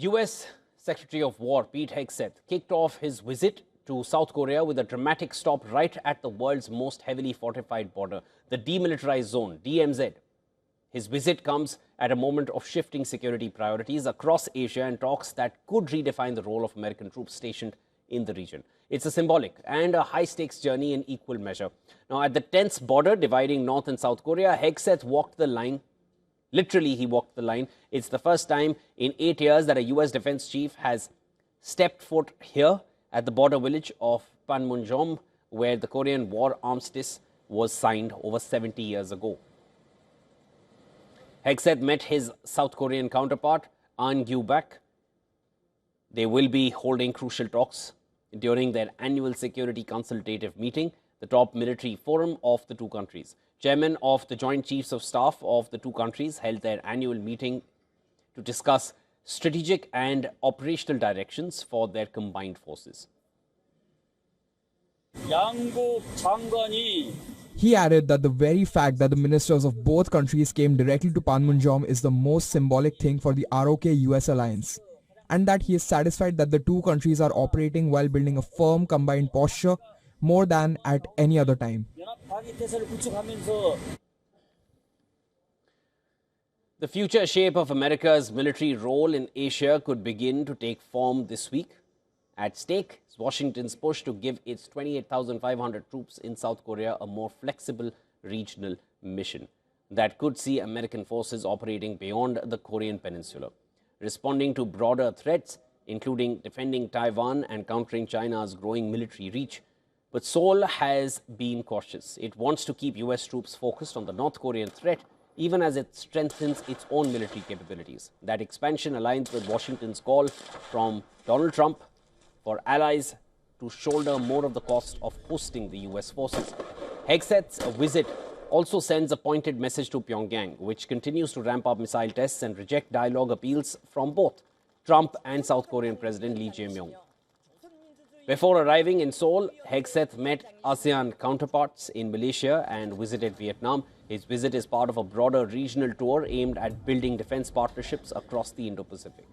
U.S. Secretary of War Pete Hegseth kicked off his visit to South Korea with a dramatic stop right at the world's most heavily fortified border, the Demilitarized Zone, DMZ. His visit comes at a moment of shifting security priorities across Asia and talks that could redefine the role of American troops stationed in the region. It's a symbolic and a high-stakes journey in equal measure. Now, at the tense border dividing North and South Korea, Hegseth walked the line. Literally, he walked the line. It's the first time in 8 years that a U.S. defense chief has stepped foot here at the border village of Panmunjom, where the Korean War armistice was signed over 70 years ago. Hegseth met his South Korean counterpart, An Gyu-bak. They will be holding crucial talks during their annual security consultative meeting, the top military forum of the two countries. Chairmen of the Joint Chiefs of Staff of the two countries held their annual meeting to discuss strategic and operational directions for their combined forces. He added that the very fact that the ministers of both countries came directly to Panmunjom is the most symbolic thing for the ROK-US alliance, and that he is satisfied that the two countries are operating while building a firm combined posture more than at any other time. The future shape of America's military role in Asia could begin to take form this week. At stake is Washington's push to give its 28,500 troops in South Korea a more flexible regional mission that could see American forces operating beyond the Korean peninsula, responding to broader threats, including defending Taiwan and countering China's growing military reach. But Seoul has been cautious. It wants to keep U.S. troops focused on the North Korean threat, even as it strengthens its own military capabilities. That expansion aligns with Washington's call from Donald Trump for allies to shoulder more of the cost of hosting the U.S. forces. Hegseth's visit also sends a pointed message to Pyongyang, which continues to ramp up missile tests and reject dialogue appeals from both Trump and South Korean President Lee Jae-myung. Before arriving in Seoul, Hegseth met ASEAN counterparts in Malaysia and visited Vietnam. His visit is part of a broader regional tour aimed at building defense partnerships across the Indo-Pacific.